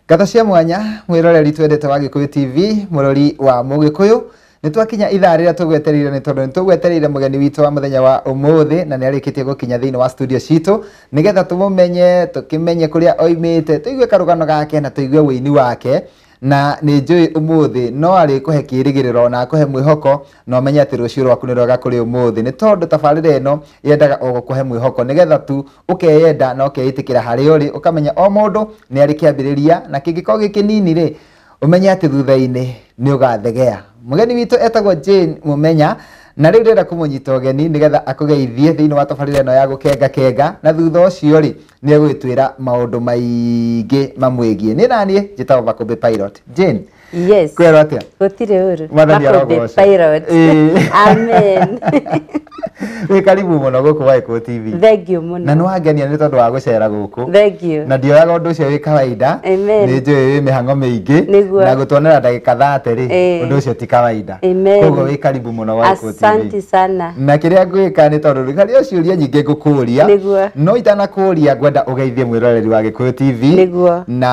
Ngata cia mwanya mwiroreri twendete wa Gikuyu TV murori wa Mugikuyu nitwakinya ithaa rĩrĩa tũgwetereire nĩ tondũ nĩtũgwetereire mũgeni witũ wa mũthenya wa ũmũthĩ na nĩarĩkĩtie gũkinya thĩinĩ wa studio citũ nĩgetha tũmũmenye tũkĩmenye kũrĩa oimĩte tũigue karũgano gake na tũigue wĩini wake na nĩ njũĩ ũmũthĩ no arĩ kũhe kĩĩrĩgĩrĩro na akũhe mwĩhoko na ũmenye atĩ rũciũ rwaku nĩ rwega kũrĩ ũmũthĩ nĩ tondũ tabarĩra ĩno yendaga o gũkũhe mwĩhoko nĩgetha tu ũkeyenda na ũkeĩtĩkĩra harĩa ũrĩ ũkamenya o mũndũ nĩ arĩ kĩambĩrĩria na kĩngĩkorwo gĩkĩnini rĩ ũmenye atĩ thutha-inĩ nĩ ũgathegea. Mũgeni witũ etagwo Jane Mumenya na rĩu ndĩrenda kũmũnyita ũgeni nĩgetha akũgeithie thĩinĩ wa tabarĩra ĩno ya gũkenga na thutha ũcio rĩ nĩ egwĩtwĩra maũndũ maingĩ mamwĩgiĩ. Nĩ naniĩ njĩtagwo Makumbi Pilot. Jane. Yes. Kwero atia? Gũtirĩ ũru. Makumbi Pilot. Amen. Wĩ karibu mũno gũkũ wa Gikuyu TV. Thank you mũno. Na nĩwangenia nĩ tondũ wa gũcera gũkũ. Thank you. Na ndioyaga ũndũ ũcio wĩ kawaida. Amen. Nĩ njũĩ wĩ mĩhang'o mĩingĩ na gũtuonera ndagĩka 30 rĩ ũndũ ũcio ti kawaida. Koguo wĩ karibu mũno wa Gikuyu TV. Asante sana. Na kĩrĩa ngwĩka nĩ tondũ rĩrĩa ciũria nyingĩ ngũkũria no itanakũria ngwenda ũgeithie mwĩroreri wa Gikuyu TV na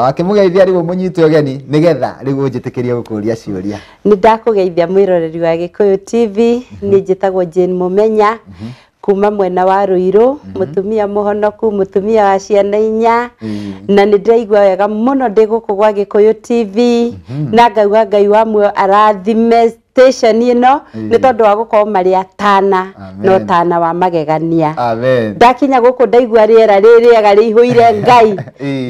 wakĩmũgeithia rĩu mũnyite ũgeni nĩgetha rĩu ũnjĩtĩkĩrie gũkũria ciũria. Nĩ ndakũgeithia mwĩroreri wa Gikuyu TV nĩ njĩtagwo Jane Mumenya kuma mwena wa Ruiru mutumia muhonoku mutumia wa ciana 4 na nĩ ndĩraigua wega mũno ndĩ gũkũ gwa Gikuyu TV na ngauga Ngai wa muoyo arathime station ino nĩ tondũ wa gũkorwo marĩ atana no tana wa magegania. Amen. Ndakinya gũkũ ndaigua rĩera rĩrĩega rĩihũire Ngai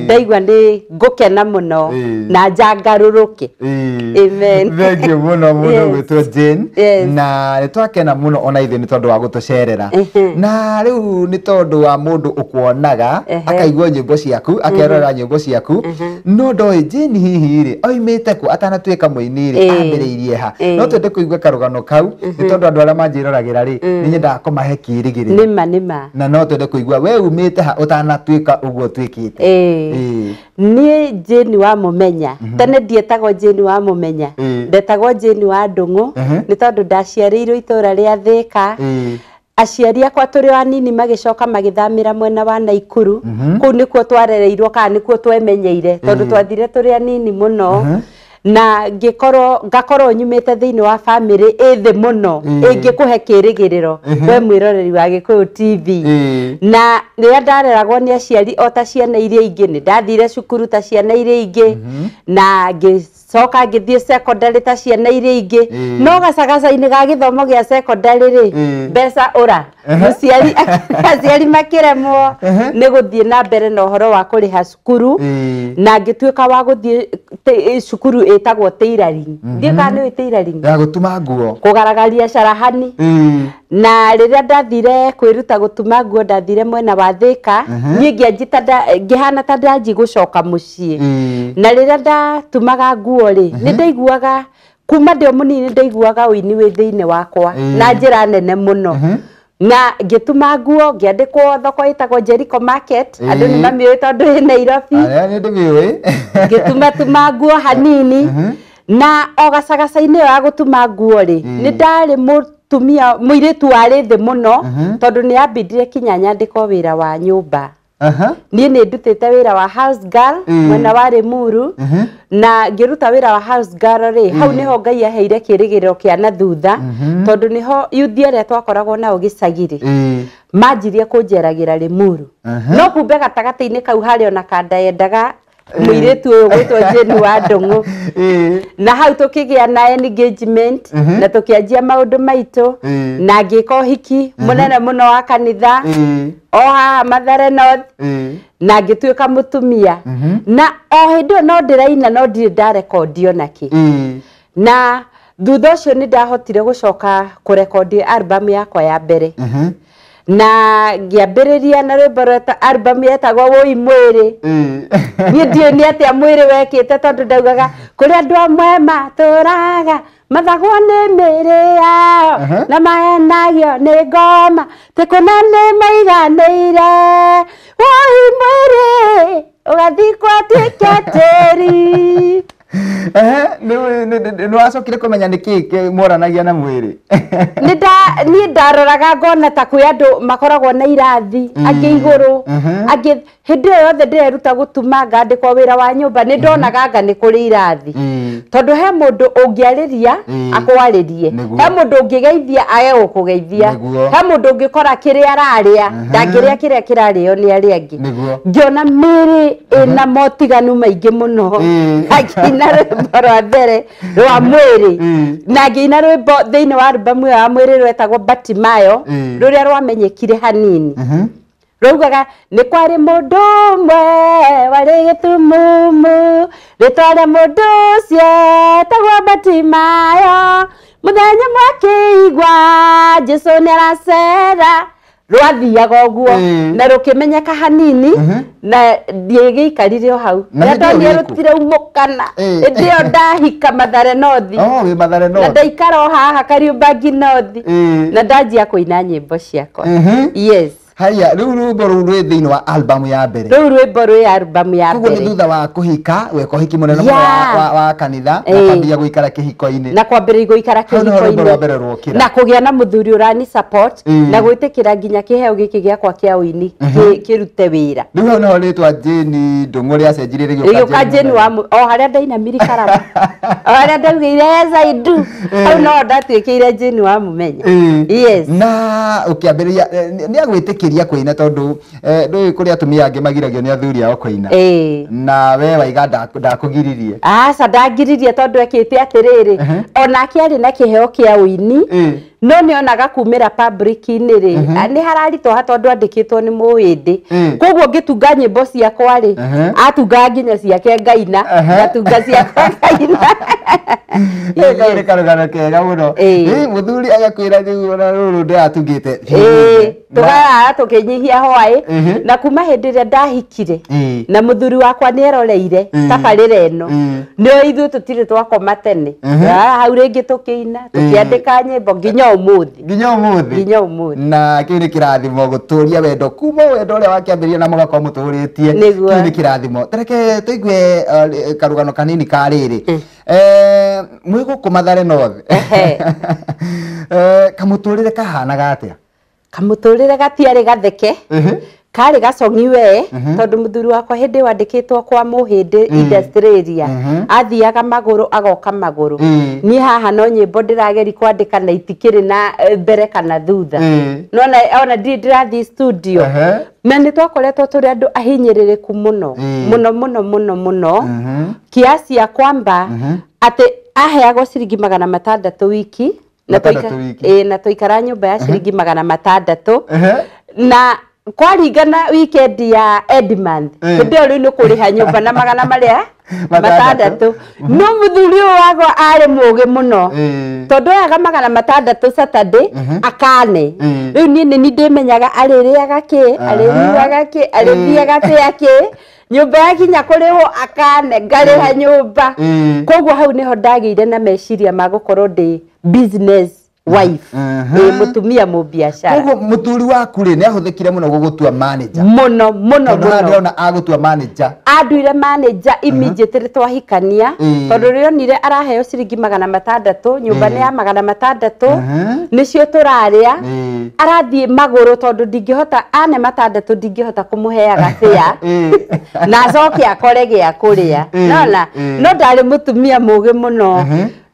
ndaigua nĩ ngũkena mũno na njangarũrũke. Amen. Thank you mũno mũno gwĩtwo Jane na nĩtwakena mũno ona ithuĩ nĩ tondũ wa gũtũcerera na rĩu nĩ tondũ wa mũndũ ũkuonaga akaigua nyĩmbo ciaku akerora nyĩmbo ciaku no ndoĩ Jane hihi rĩ oimĩte kũ atanatuĩka mũini rĩ ambĩrĩirie ha no twende kũigua karũgano kau nĩ tondũ andũ arĩa manjĩroragĩra rĩ nĩ nyendaga kũmahe kĩĩrĩgĩrĩro nĩma na no twende kũigua we umĩte ha ũtanatuĩka ũguo twĩkĩte. Niĩ Jane wa Mumenya tene ndietagwo Jane wa Mumenya ndetagwo Jane wa Ndung'u nĩ tondũ ndaciarĩirwo itũũra rĩa Thĩka aciari akwa tũrĩ anini magĩcoka magĩthamĩra mwena wa Naikuru kũu nĩkuo twarereirwo kana nĩkuo twemenyeire tondũ twathire tũrĩ anini mũno na ngakorwo nyumĩte thĩinĩ wa family ĩthĩ mũno ĩngĩkũhe kĩĩrĩgĩrĩro we mwĩroreri wa Gikuyu TV na rĩrĩa ndareragwo nĩ aciari o ta ciana iria ingĩ nĩ ndathire cukuru ta ciana iria ingĩ na ngĩcoka ngĩthiĩ secondary ta ciana iria ingĩ no gacagaca-inĩ ga gĩthomo gĩa secondary rĩ mbeca ũra aciari makĩremwo nĩ gũthiĩ na mbere na ũhoro wa kũrĩha cukuru na ngĩtuĩka wa gũthiĩ cukuru ĩtagwo tailoring ndiĩ kana nĩ tailoring ya gũtuma nguo kũgaragaria carahani na rĩrĩa ndathire kwĩruta gũtuma nguo ndathire mwena wa Thĩka niĩ ngĩhana ta ndanji gũcoka mũciĩ na rĩrĩa ndatumaga nguo rĩ nĩ ndaiguaga kuma ndĩ mũnini ndaiguaga ũini wĩ thĩinĩ wakwa na njĩra nene mũno na ngĩtuma nguo ngĩandĩkwo thoko ĩtagwo Jericho Market andũ nĩ mamĩũĩ tondũ ĩ Nairobi ngĩtuma nguo hanini na o gacagaca-inĩ ya gũtuma nguo rĩ nĩ ndarĩ mũtumia mũirĩtu warĩ thĩ mũno tondũ nĩ ambindire kinya nyandĩko wĩra wa nyũmba niĩ nĩ ndutĩte wĩra wa house girl mwena wa Limuru na ngĩruta wĩra wa house girl rĩ hau nĩho Ngai aheire kĩĩrĩgĩrĩro kĩa na thutha tondũ nĩho yuthi arĩa twakoragwo nao gĩcagirĩ manjirie kũnjeragĩra Limuru no kumbe gatagatĩ-inĩ kau harĩ ona kanda yendaga mũirĩtu ũyũ gwĩtwo Jane wa Ndung'u na hau tũkĩgĩa na engagement na tũkĩanjia maũndũ maitũ na ngĩka ũhiki mũnene mũno wa kanitha o haha Mathare North na ngĩtuĩka mũtumia na o hĩndĩ ĩyo no ndĩraina no ndirĩ ndarekondio nakĩ na thutha ũcio nĩ ndahotire gũcoka kũrekondi album yakwa ya mbere na ngĩambĩrĩria na rwĩmbo rwa album yetagwo wũi mwĩrĩ niĩ ndiũĩ nĩ atĩa mwĩrĩ wekĩte tondũ ndaugaga kũrĩ andũ amwe matũraga mathagwo nĩ mĩĩrĩ yao na mahenagio nĩ ngoma tĩkũna nĩ maiganĩire wũi mwĩrĩ ũgathikwo tuĩke tĩri nä wacokire kå menya nä kä moranagia na mwä rä niä ndaroraga ngona ta kwä andå makoragwo na irathi angä igå rå angä hä ndä ä yo yothe ndä reruta gå tuma ngandä kwa wä ra wa nyå mba nä ndonaga anga nä kå rä irathi tondå he må ndå å ngä arä ria akwarä rie he må ndå å ngä geithia age gå kå geithia he må ndå å ngä kora kä rä ararä a ndangä rä a kä rä a kä rarä o nä arä angä ngäona mä rä ä na motiganu maingä må no akina rwä mbo rwa mbere rwa mwä rä na ngäina rwä mbo thä inä wa albamu ä yo ya mwä rä rwetagwo Batimayo rå rä a rwamenyekire hanini raugaga nä kwarä må ndå mwe warä gä tumumu rä twa rä a må ndå å cio tagwo Batimayo må thenya mwakä igua Jesu nä aracera rwathiaga å guo na rå kä menyeka hanini na ndiä gä ikarire o hau na ndonire rå tire umå kana ä ndä yo ndahika Mathare North na ndaikara o haha Kariomba North na ndanjia kå ina nyä mbo ciakwa yes haya rä u rwä mbo rå rwä thä inä wa albamu ya mbere rä u rwä mbo rwä albamu ya mbere koguo nä thutha wa kå hika weka å hiki må nene wa kanitha na kwambia gå ikara kä hiko-inä na kwambä gå ikara kä hiko-inä na kå gä a na må thuri å rani support na gwä tä kä ra nginya kä heo gä kä gä akwa kä a å ini kä rute wä ra rä u hau nä ho rä twa Jane ndång'å rä acenjire rä gä å ka Jane wa o harä a ndainamiri karama o harä a ndaugä ire zaidu hau no ndatuä kä ire Jane wa Mumenya yes na å kä ambä rä ria nä agwä tä kä ria kå ina tondå ndå kå rä atumia angä magiragio nä athuri ao kå ina na we waiga ndakå giririe aca ndangiririe tondå ekä te atä rä rä onake arä na kä heo kä a å ini no nä onaga kumä ra public-inä rä nä hararitwa tondå andä kä two nä må hä ndä koguo ngä tunga nyä mbo ciakwa rä atunga nginya ciake ngaina ngatunga ciakwa ngaina nä karå kega må no må thuri agakwä ra ona rå rå ndä atungä te tå garaga tå kä nyihia hwaä na kuma hä ndä ä rä a ndahikire na må thuri wakwa nä eroreire tabarä ra ä no nä o ithuä tå tirä twakoma tene hau rä ngä tå kä ina tå kä andä ka nyä mbo nginya nginya umuthi na kiu ni kirathimo guturia wendo kuma wendo uria wakiambiria na mugakorwo muturitie kiu ni kirathimo tereke tuigue karugano kanini ka riri mwi guku Mathare North kamuturire kahanaga atia kamuturire gatiari gatheke kari gacongi we tondu muthuri wakwa hindi wandikitwo kwa muhindi industry area athiaga maguru agoka maguru ni haha no nyimbo ndirageri kwandika na itikiri na mbere kana thutha nona ona ndirathi studio na ni twakoretwo turi andu ahinyiririku muno muno kiasi ya kwamba ati aheagwo ciringi 600 wiki na tuikara nyumba ya ciringi 600 na kwaringana weekend ya Edmund ndio rä nä kå rä ha nyå mba na magana marä a 600 no må thuri å wagwa arä må gä må no tondå yaga 600 Saturday akane rä u niä nä ndä menyaga arä rä aga kä arä nyuaga kä arä thiaga tä akä nyå mba yakinya kå rä wo akane ngarä ha nyå mba koguo hau nä ho ndagä ire na meciria ma gå korwo ndä business wife mutumia mu biashara koguo muthuri waku ri ni ahuthikire muno gugutua manager muno ndona agutua manager anduire manager immediately twahikania tondu rionire araheo ciringi 600 nyumba ni ya 600 nicio turaria arathie maguru tondu ndingihota ane 600 ndingihota kumuheaga fare na acoke akore gia kuria nona no ndari mutumia mugi muno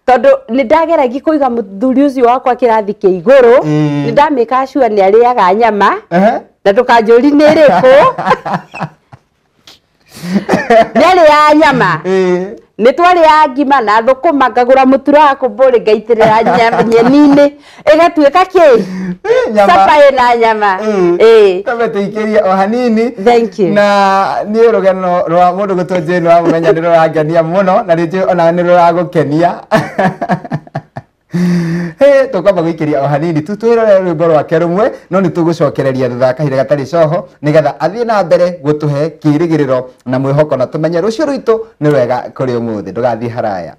tondu ni ndageragia kuiga muthuri ucio wakwa kirathi kä iguru ni ndamika sure ni ariaga nyama na ndukanjuri ni riku ni aria nyama ni twaria ngima na thukuma ngagura mutura wa kumburi ngaitirira nyeni-ini igatuika ki sapa ina nyama tabe tuikiria o hanini thank you na ni rugano rwa mundu gutwo Jane wa Mumenya ni rurangenia muno na rĩngĩ ona ni ruragukenia tukamba guikiria o hanini tutwirore rwimbo rwake rumwe no ni tugucokereria thutha kahire gatari coho nigetha athie na mbere gutuhe kirigiriro na mwihoko na tumenye rucio rwitu ni rwega kuri umuthi ndugathie haraya.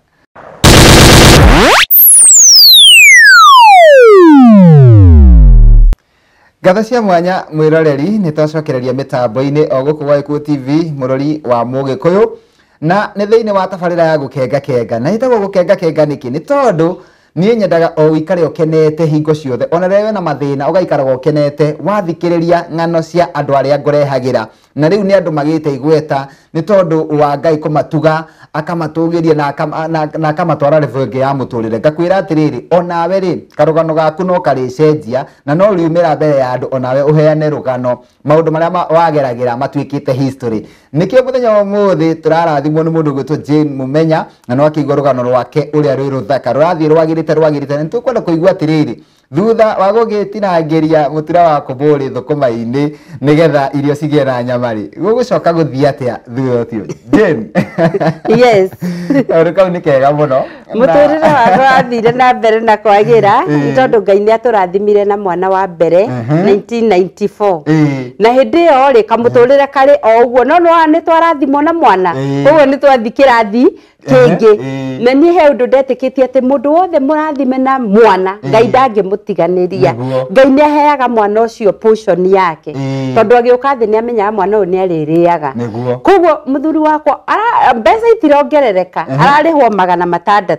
Gatho cia mwanya mwiroreri ni twacokereria mitambo-ini o guku gwa Gikuyu TV murori wa Mugikuyu na nä thä-inä wa tabarä ya gå kenga kenga na ĩtagwo gå kenga kenga nä kä nä tondå niä nyendaga o wikare ukenete hingo ciothe ona rĩrĩa wĩna mathĩna ũgaikaraga ũkenete wathikĩrĩria ng'ano cia andũ arĩa ngũrehagĩra na rĩu nĩ andũ magĩte igweta nĩ tondũ wa Ngai kũmatuga akamatũgĩria na akamatwara level ĩngĩ ya mũtũrĩre ngakwĩra atĩrĩrĩ onawe rĩ karũgano gaku no karĩcenjia na no riumĩra mbere ya andũ onawe ũheane rũgano maũndũ marĩa wageragĩra matuĩkĩte history nĩkĩo mũthenya wa ũmũthĩ tũrarathimwo nĩ mũndũ gwĩtwo Jane Mumenya na no akĩigua rũgano rwake ũrĩa rwĩ rũthaka rũrathiĩ rwagĩrĩte nĩ tũkwenda kũigua atĩrĩrĩ thutha wa gũgĩtinangĩria mũtura wa kũbũrĩ thũkũma-inĩ nĩgetha irio cigĩe na nyama rĩ gũgũcoka gũthiĩ atĩa thutha ũcio Jane yes kaũndũ kau nĩ kega mũno mũtũrĩre wakwa wathire na mbere na kwagĩra nĩ tondũ Ngai nĩ atũrathimire na mwana wa mbere 1994 na hĩndĩ ĩyo rĩ kamũtũrĩre karĩ o ũguo no nĩ twarathimwo na mwana koguo nĩ twathi kĩrathi kĩngĩ na niĩ he ũndũ ndetĩkĩtie atĩ mũndũ wothe mũrathime na mwana Ngai ndangĩmũtiganĩria Ngai nĩ aheaga mwana ũcio portion yake tondũ agĩũka thĩ nĩ amenyaga mwana ũyũ nĩ arĩrĩaga koguo mũthuri wakwa mbeca itirongerereka ararĩhwo 600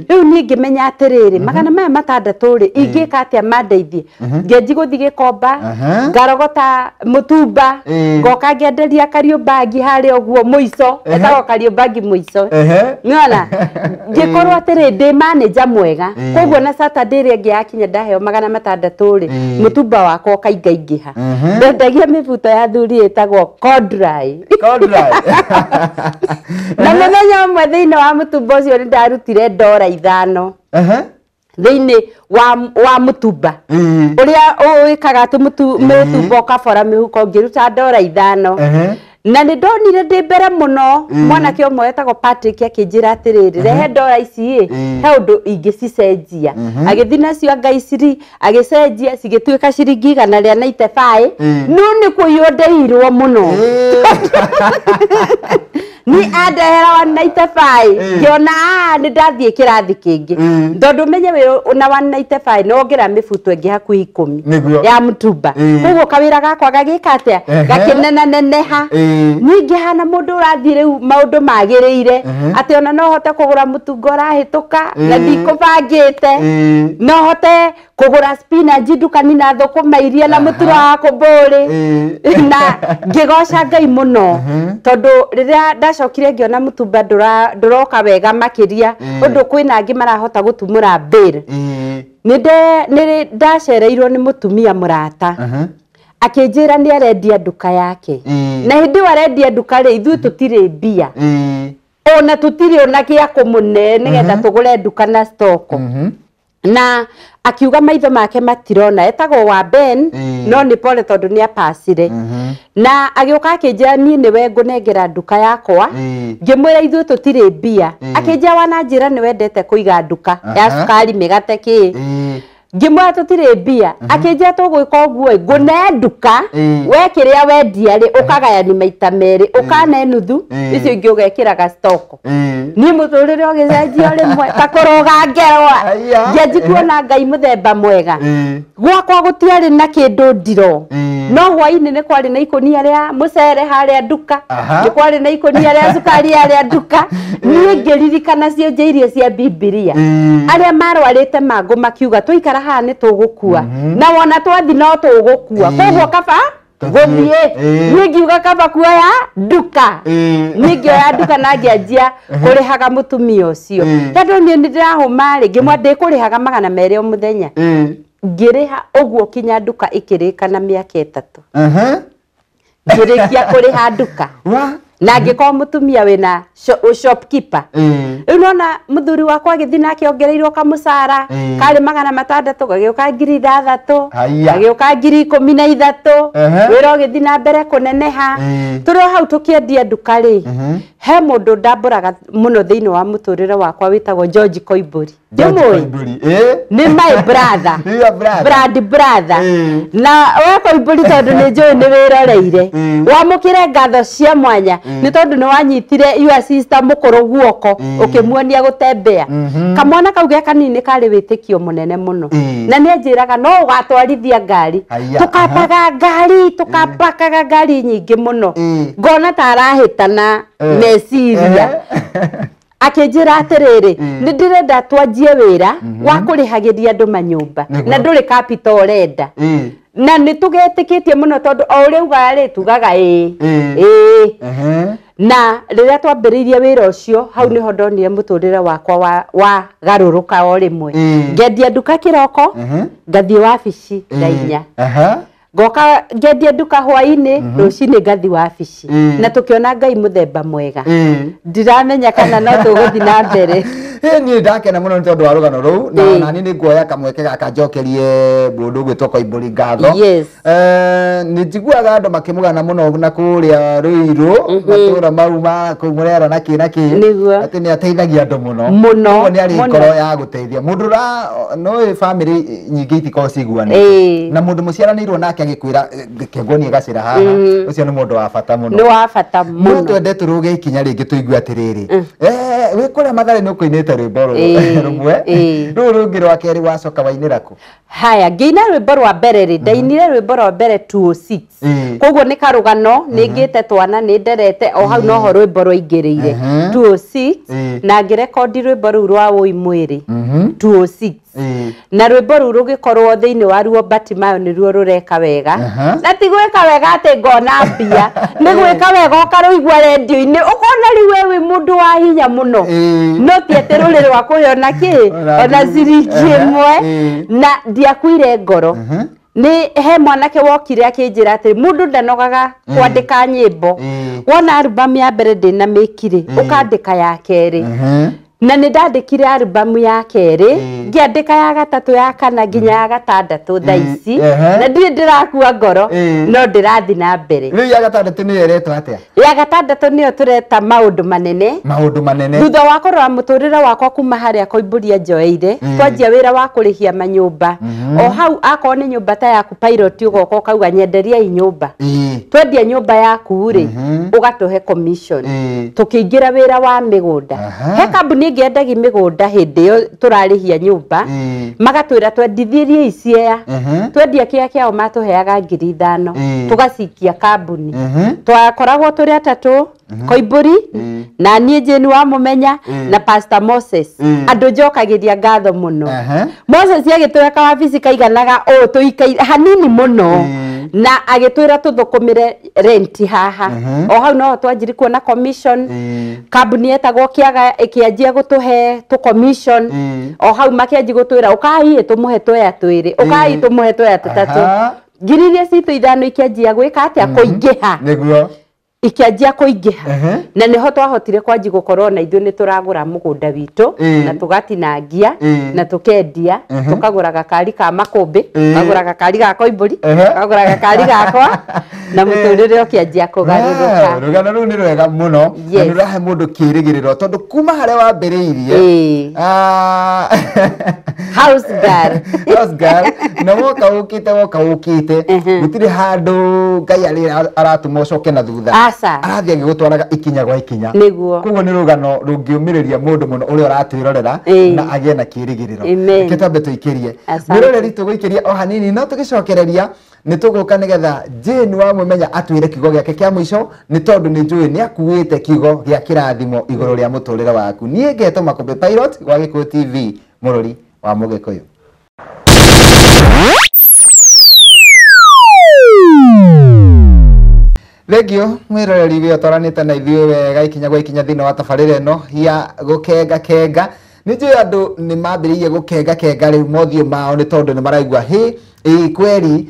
rĩu niĩ ngĩmenya atĩrĩrĩ 600 rĩ ingĩka atĩa mandeithie ngĩanji gũthiĩ Gĩkomba ngarogota mũtumba ngoka ngĩenderia Kariũbangi harĩa ũguo mũico etagwo Kariũbangi mũico nĩona ngĩkorwo atĩrĩ ndĩ manager mwega koguo na Saturday ĩrĩa ĩngĩ yakinya ndaheo 600 rĩ mũtumba wakwa ũkaingaingĩha ndendagia mĩbuto ya thuri ĩtagwo Kodrai na mũthenya ũmwe thĩinĩ wa mũtumba ũcio nĩ ndarutire $5 thĩinĩ wa mũtumba ũrĩa ũĩkaga atĩ mũtumba ũkabora mĩhuko ngĩruta $5 na nĩ ndonire ndĩ mbere mũno mwanake ũmwe wetagwo Patrick akĩnjĩra atĩrĩrĩ rehe $1 ici he ũndũ ingĩcicenjia agĩthiĩ nacio Ngaiciri agĩcenjia cigĩtuĩka ciringi 195 no nĩ kũiywo ndeirwo mũno ni andehera 195 ngĩona nĩ ndathiĩ kĩrathi kĩngĩ tondũ menye na 195 no ngera mĩbuto ĩngĩ hakuhĩ 10 ya mũtumba koguo kawĩra gakwa gagĩka atĩa gakĩneneneha ningĩ hana mũndũ ũrathiĩ rĩu maũndũ magĩrĩire atĩ ona no hote kũgũra mũtungo ũrahĩtũka na ndikũbangĩte no hote kũgũra spinach ndukani na thũkũma iria na mũtura wa kũbũrĩ na ngĩgoca Ngai mũno tondũ rĩrĩa ndacokire ngĩona mũtumba ndũroka wega makĩria ũndũ kwĩna angĩ marahota gũtumũra bill nĩ ndacereirwo nĩ mũtumia mũrata akĩnjĩra nĩ arendia nduka yake na hĩndĩ ĩyo arendia nduka rĩ ithuĩ tũtirĩ mbia ona tũtirĩ ona gĩa kũmũne nĩgetha tũgũre nduka na stock na akiuga maitho make matirona etagwo wa Ben no nĩ pole tondũ nĩ apacire na agĩũka akĩnjĩra niĩ nĩwe ngũnengera nduka yakwa ngĩmwĩra ithuĩ tũtirĩ mbia akĩnjĩra wananjĩra nĩ wendete kũiga nduka ya cukari mĩgate kĩ ngĩmwĩra tũtirĩ mbia akĩnjĩra tũgwĩka ũguo ngũne nduka we kĩrĩa wendia rĩ ũkagayani maita merĩ ũkane nuthu icio ingĩ ũgekĩraga stock niĩ mũtũrĩre ũgĩcenjia rĩmwe takũroga ngerwa ngĩanji kuona Ngai mũthemba mwega gwakwa gũtiarĩ na kĩndũ ndiro no hwainĩ nĩ kwarĩ na ikũnia rĩa mũcere harĩa nduka nĩ kwarĩ na ikũnia rĩa cukari harĩa nduka niĩ ngĩririkana cionje iria cia Bibilia arĩa marwarĩte mangũ makiuga tũikara haha nĩ tũgũkua na wona twathi no tũgũkua koguo kaba gũthiĩ niĩ ngiuga kaba kuoya nduka niĩ ngĩoya nduka na ngĩanjia kũrĩhaga mũtumia ũcio tondũ niĩ nĩ ndĩrahũma rĩ ngĩmwa ndĩkũrĩhaga 200 o mũthenya ngĩrĩha ũguo kinya nduka ĩkĩrĩkana mĩaka 3 ngĩrĩkia kũrĩha nduka na ngĩkorwo mũtumia wĩna shopkeeper rĩu nona mũthuri wakwa agĩthiĩ nake ongereirwo kamũcara karĩ 600 gagĩũka 3000 gagĩũka 13,000 wĩra ũgĩthiĩ na mbere kũneneha tũrĩ hau tũkĩendia nduka rĩ he mũndũ ndambũraga mũno thĩinĩ wa mũtũrĩre wakwa wĩtagwo George Koimbũri ndĩmũĩ nĩ my brother blood brother na we Koimbũri tondũ nĩ njũĩ nĩ wĩroreire wamũkĩre ngatho cia mwanya ni tondu ni wanyitire your sister mukuru guoko ukimuonia gutembea kamwana kau ge kanini kari witikio munene muno na ni njiraga no ugatwarithia ngari tukapaga ngari tukapakaga ngari nyingi muno ngona tarahitana meciria akinjira atiriri ni ndirenda twanjie wira wa kurihagiria andu manyumba na nduri capital renda na ni tugetikitie muno tondu o uri ugari tugaga na riria twambiriirie wira ucio hau niho ndonire muturire wakwa wa garuruka o rimwe ngendia nduka kiroko ngathie wabici ndainya goka ngendia nduka hwaini rucini ngathi wabici na tukiona Ngai muthemba mwega ndiramenya kana no tuguthi na mbere ni ndakena muno tondu wa rugano ruu na nani ni nguoya kamweke gaka njokerie mundu gwitwo Koimburi ngatho ni njiguaga andu makimugana muno na kuria Ruiru matura mau ma kumurera na kina ki ati ni ateithagia andu muno ni ari ngoro ya guteithia mundu ra no family nyingi itiko ciguane na mundu muciaranirwo nake agikwira kegoni gacira haha ucio ni mundu wa bata muno ni wa bata muno twende turuge ikinya ringi tuigue atiriri we kuria mathare ni ukuinite rwimbo rumwe rungi rwa keri wacoka wainira ku haya ngiina rwimbo rwa mbere ri ndainire rwimbo rwa mbere 206 koguo ni karugano ni ngite twana ni nderete o hau noho rwimbo rwaingiriire 206 na ngirekondi rwimbo ru rwa uimwiri 206 na rwimbo ru rugikorwo thiini wa ruo Batimayo ni ruo rureka wega na ti gwika wega ati ngona mbia ni gwika wega ukaruigwa radio-ini ukona ri wewe mundu wa hinya muno no ti ati ruri rwa kuhiona ki ona ciringi imwe na ndiakuire ngoro ni he mwanake wokire akinjira ati mundu ndanogaga kwandika nyimbo wona album ya mbere ndina mikire ukandika ya keri na ni ndandikire album ya keri ngiandika ya gatatu ya kana nginya ya gatandatu thaici na ndire ndirakua ngoro no ndirathi na mbere riu ya gatandatu ni yeretwo atia ya gatandatu niyo tureta maundu manene thutha wa kurora muturire wakwa kuma haria Koimburi njoeire twanjia wira wa kurihia manyumba o hau akoo ni nyumba ta yaku pilot ugoko kauga nyenderia nyumba twendia nyumba yaku ri ugatuhe commission tukiingira wira wa migunda he kambuni ngiendagi migunda hindi yo turarihia nyumba magatwira twendithirie iciea twendia kia kiao matuheaga 5,000 tugacikia kambuni twakoragwo turi atatu Koimburi na nie Jeni wa Mumenya na Pastor Moses andu njokagiria ngatho muno Moses agitweka wabici kaiganaga o tuikai hanini muno na agitwira tuthukumire rent haha o hau no twanjiri kuona commission kambuni etagwo kiaga ikianjia gutuhe tu commission o hau makianji gutwira ukai tumuhe twa twiri ukai tumuhe twa tutatu ngiriria citu ithano ikianjia gwika atia kuingiha niguo ikianjia kuingiha na niho twahotire kwanji gukorwo na ithu ni turagura mugunda witu na tugatinangia na tukendia tukagura gakari ka Makumbi tukagura gakari ga Koimburi tukagura gakari gakwa na muturire ukianjia kugaruruka rugano ru ni rwega muno na nurahe mundu kirigiriro tondu kuma haria wambiriirie house girl na woka ukite gutire handu Ngai aratuma ucoke na thutha arathia gigutwaraga ikinya gwa ikinya koguo ni rugano rungiumiriria mundu muno uri uratwirorera na agie na kirigiriro kitambe tuikirie mwiroreri tuguikiria o hanini no tugicokereria ni tuguka nigetha Jeni wa Mumenya atwire kigo giake kia mwisho ni tondu ni njui ni akuite kigo gia kirathimo iguru ria muturire waku nie ngeto Makumbi pilot wa Gikuyu TV murori wa Mugikuyu. Legio mwiroreri wi otoranite na ithuĩ wega ikinya gwa ikinya thĩinĩ wa tabarĩra ĩno ya gũkenga nĩ njũĩ andũ nĩ mambĩrĩirie gũkenga rĩu mothiũ mao nĩ tondũ nĩ maraigua kweri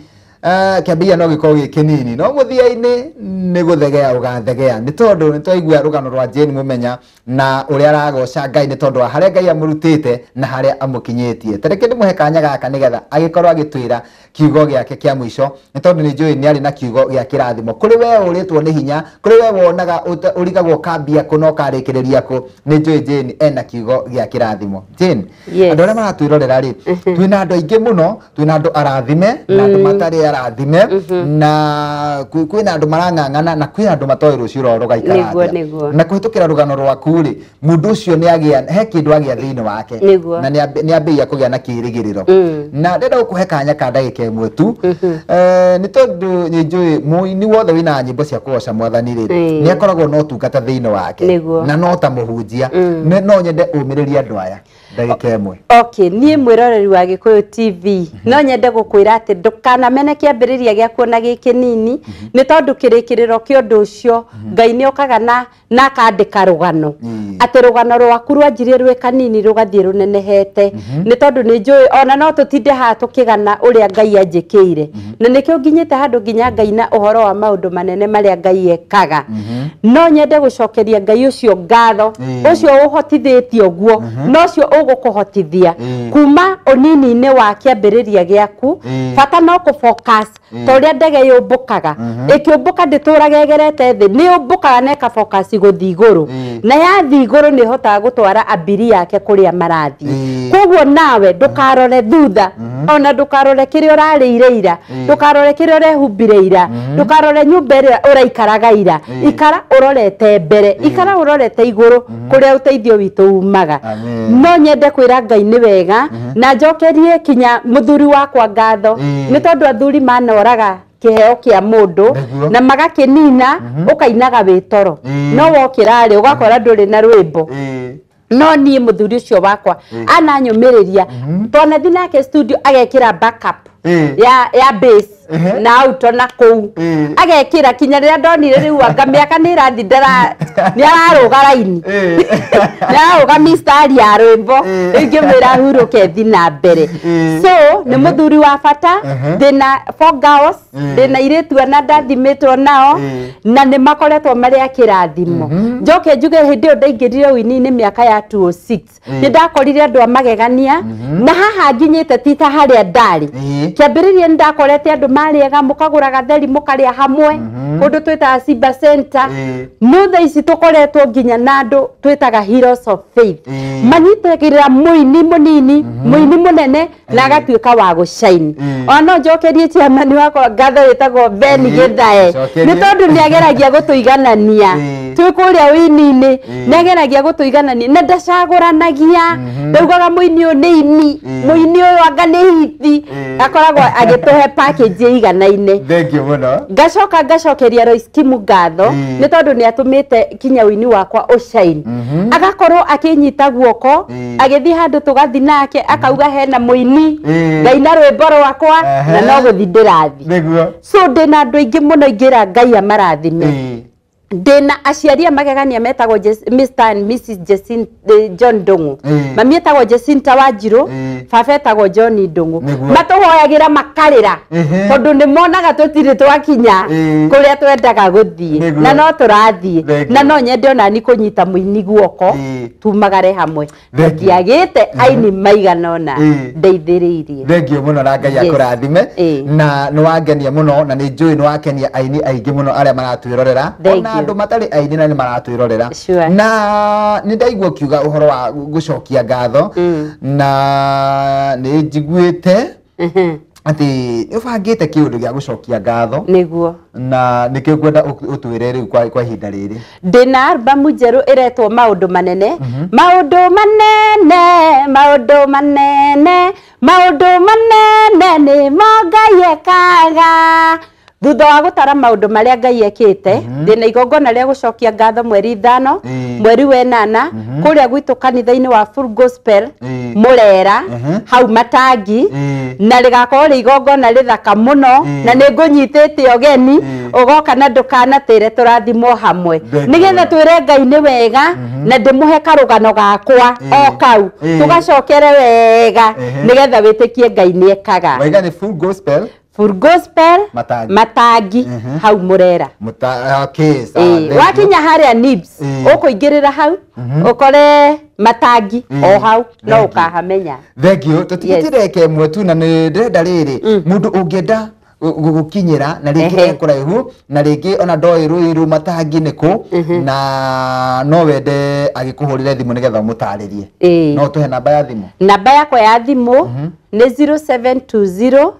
kĩambĩrĩria no gĩkorwo gĩ kĩnini no mũthia-inĩ nĩ gũthegea ũgathegea nĩ tondũ nĩ twaigua rũgano rwa Jeni Mumenya na ũrĩa aragoca Ngai nĩ tondũ wa harĩa Ngai amũrutĩte na harĩa amũkinyĩtie. Tareke ndĩmũhe kanya gaka nĩgetha agĩkorwo agĩtwĩra kiugo giake kia mwisho ni tondu ni njui ni ari na kiugo gia kirathimo kuri we uritwo ni hinya kuri we wonaga urigagwo kambia kuno karikiriria ku ni njui Jane ena kiugo gia kirathimo Jane andu aria maratwirorera ri twina andu aingi muno twina andu arathime na andu matari arathime na kwina andu marang'ang'ana na kwina andu matoĩ rũciũ rwao rũgaikara na kũhĩtũkĩra rũgano rwaku ri mundu ucio ni agia he kindu agia thiini wake na ni ambĩia kũgĩa na kĩrĩgĩrĩro na ndenda gũkũhe kanya ka ndagĩka ĩmwe tu ni tondu ni njui muini wothe wina nyimbo cia kũgoca mwathani ri ni akoragwo no tungata thiini wake na no ta mũhunjia no nyende ũmĩrĩria andũ aya ndagĩka ĩmwe okay nie mwĩroreri wa Gikuyu TV no nyende gũkwĩra atĩ ndũkanamene kĩambĩrĩria gĩa kuona gĩkĩ nini ni tondu kĩrĩkĩrĩro kĩa ũndũ ũcio Ngai nĩ okaga na akandĩka rũgano atĩ rũgano rwaku rwanjirie rwĩ kanini rũgathiĩ rũnenehete ni tondu nĩ njũĩ ona no tũtinde haha tũkĩgana ũrĩa Ngai anjĩkĩire na nĩkĩo nginyĩte handũ nginya Ngai na ũhoro wa maũndũ manene marĩa Ngai ekaga no nyende gũcokeria Ngai ũcio ngatho ũcio ũhotithĩtie ũguo no ũcio ũgũkũhotithia kuma ũnini-inĩ wa kĩambĩrĩria gĩaku bata no kũ-focus ta ũrĩa ndege yũmbũkaga ĩkĩũmbũka ndĩtũraga ĩgerete thĩ nĩ yũmbũkaga na ĩka-focus gũthiĩ igũrũ na yathiĩ igũrũ nĩ ĩhotaga gũtwara abiri yake kũrĩa marathiĩ koguo nawe ndũkarore thutha ona ndũkarore kĩrĩa ũrarĩire ira ndũkarore kĩrĩa ũrehumbire ira ndũkarore nyũmba ĩrĩa ũraikaraga ira ikara ũrorete mbere ikara ũrorete igũrũ kũrĩa ũteithio witũ umaga no nyende kwĩra Ngai nĩ wega na njokerie kinya mũthuri wakwa ngatho nĩ tondu athuri manoraga kĩheo kĩa mũndũ na magakĩnina ũkainaga wĩ toro no wokĩra rĩ ũgakora ndũrĩ na rwĩmbo no niĩ mũthuri ũcio wakwa ananyũmĩrĩria twanathiĩ nake studio agekĩra backup ya bass na auto na kũu agekĩra kinya rĩrĩa ndonire rĩu anga mĩaka nĩ ĩrathi nĩ ararũga raini nĩ ararũga mistari ya rwĩmbo ingĩmwĩra hurũke thiĩ na mbere so nĩ mũthuri wa bata ndĩna 4 girls ndĩna airĩtu ana ndathimĩtwo nao na nĩ makoretwo marĩ a kĩrathimo njoke njuge hĩndĩ ĩyo ndaingĩrire wini-inĩ mĩaka ya 206 nĩ ndakorire andũ a magegania na haha nginyĩte ti ta harĩa ndarĩ kĩambĩrĩria nĩ ndakorete andũ marĩega mũkagũra gatheri mũkarĩa hamwe kũndũ twĩtaga Simba Center no thaa ici tũkoretwo nginya na andũ twĩtaga Heroes of Faith manyitagĩrĩra mũini mũnini mũini mũnene na agatuĩka wa gũshine ona njokerie chairman wakwa ngatho wĩtagwo Ben Gĩthae nĩ tondũ nĩ ageragia gũtũiganania twĩ kũrĩa wini-inĩ nĩ ageragia gũtũiganania na ndacagũranagia ndaugaga mũini ũyũ nĩ ini mũini ũyũ anga nĩ hiti akoragwo agĩtũhe package iganaine thengio mũno ngacokeria Royce Kimu ngatho nĩ tondũ nĩ atũmĩte kinya wini wakwa ũshine agakorwo akĩnyita guoko agĩthiĩ handũ tũgathi nake akauga hena mũini Ngai na rwĩmbo rwakwa na no gũthi ndĩrathi so ndĩna andũ aingĩ mũno ingĩra Ngai amarathime ndĩna aciari a magegania metagwo Mr and Mrs John Ndung'u mami etagwo Jacinta Wanjiru baba etagwo John Ndung'u matũhoyagĩra makarĩra tondũ nĩ monaga tũtirĩ twakinya kũrĩa twendaga gũthiĩ na no tũrathiĩ na no nyende ona ni kũnyita mũini guoko tumagare hamwe ndiagĩte aini maigana ona ndeithĩrĩirie thengio mũno na Ngai akũrathime na nĩ wangenia mũno na nĩ njũĩ nĩ wakenia aini aingĩ mũno arĩa maratwĩrorera andũ matarĩ aini na nĩ maratwĩrorera na nĩ ndaigua kiuga ũhoro wa gũcokia ngatho na nĩ njiguĩte atĩ ũbangĩte kĩũndũ gĩa gũcokia ngatho nĩguo na nĩkĩo ngwenda ũtwĩre rĩu kwa ihinda rĩrĩ ndĩna albamu njerũ ĩretwo maũndũ manene maũndũ manene maũndũ manene maũndũ manene nĩ mo Ngai ekaga thutha wa gũtara maũndũ marĩa Ngai ekĩte ndĩna igongona rĩa gũcokia ngatho mweri 5 mweri wa 8 kũrĩa gwitũ kanitha-inĩ wa Full Gospel Murera hau Matangi na rĩgakorwo rĩ igongona rĩthaka mũno na nĩ ngũnyitĩte ũgeni ũgoka na ndũkanatĩre tũrathimwo hamwe nĩgetha twĩre Ngai nĩ wega na ndĩmũhe karũgano gakwa o kau tũgacokere wega nĩgetha wĩtĩkie Ngai nĩ ekaga waiga nĩ Full Gospel Full Gospel Matangi hau Murera. Okay, wakinya haria Nibs ukuingirira hau ukore Matangi o hau no ukahamenya. Thegio tutigitireke mwe tu na ndenda riri mundu ungienda gukinyira na ringi ekuraihu na ringi ona ndoi ruiru Matangi niku na no wende agikuhurire thimu nigetha umutaririe no tuhe namba ya thimu. Namba yakwa ya thimu ni 0720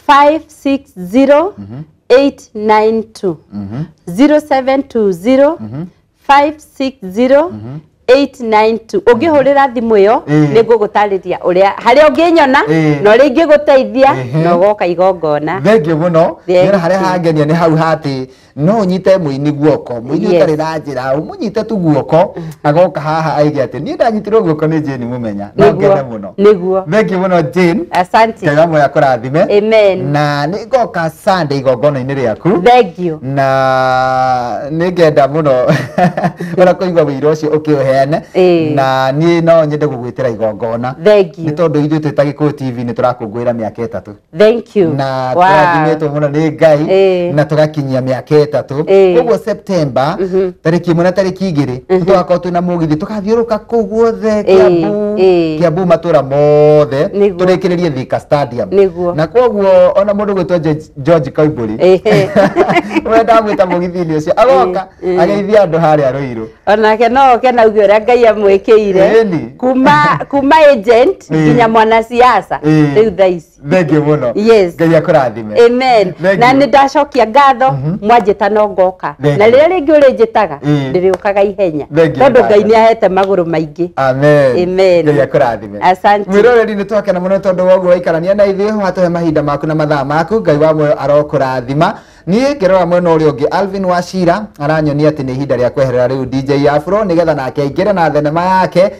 560 892 0720 560 892 ungihurira thimu iyo ningugutariria uria haria unginyona no ringi guteithia no goka igongona. Thengio muno nira haria hangenia ni hau hati no nyite muini guoko muini utari na njira umunyite tu guoko agoka haha aige ati ni ndanyitirwo guoko ni Jane Mumenya no ngene muno niguo. Thengio muno Jane, asante Ngai moya kurathime. Amen. Na ni goka Sunday igongona-ini riaku. Thengio. Na ningenda muno ora kuigwa wira ucio ukiuheane na ni no nyende gugwitira igongona. Thengio. Ni tondu ithu twita Gikuyu TV ni turakungwira miaka 3. Thank you. Na turathimitwo muno ni Ngai na tugakinyia miaka 3. Koguo September tariki 1 na tariki 2 tugakorwo twina mugithi tukathiuruka kuu guothe Kiambu matura mothe turikiririe Thika Stadium. Na koguo ona mundu gwitwo George Kaiburi wenda mwita mugithi-ini ucio agoka ageithia andu haria Ruiru onake no oke na uge uria Ngai amwikire kuma agent nginya mwana siasa riu thaici. Thengio muno. Ngai akurathime. Amen. Na ni ndacokia ngatho mwanjita no ngoka na riria ringi urinjitaga ndiriukaga ihenya tondu Ngai ni ahete maguru maingi. Amen. Ngai akurathime. Asante. Mwiroreri ni twakena muno tondu woguo waikarania na ithuĩ watuhe mahinda maku na mathaa maku. Ngai wa muoyo arokurathima. Niĩ ngĩrora mwena ũrĩa ũngĩ Alvin Wachira aranyonia atĩ nĩ ihinda rĩa kweherera rĩu DJ Afro nigetha nake aingĩre na thenema yake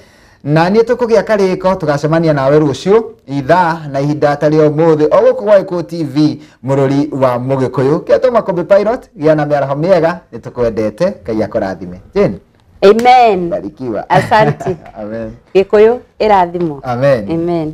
na niĩ tũkũgĩa karĩko tũgacemania nawe rũciũ ithaa na ihinda ta rĩa ũmũthĩ o gũkũ gwa Gikuyu TV mũrũri wa Mũgĩkũyũ. Kĩetwo Makumbi Pilot gĩa na mĩaraho mĩega nĩ tũkwendete. Ngai akũrathime. Jane. Amen. Barikiwa. Asante. Amen. Gikuyu irathimo. Amen. Amen.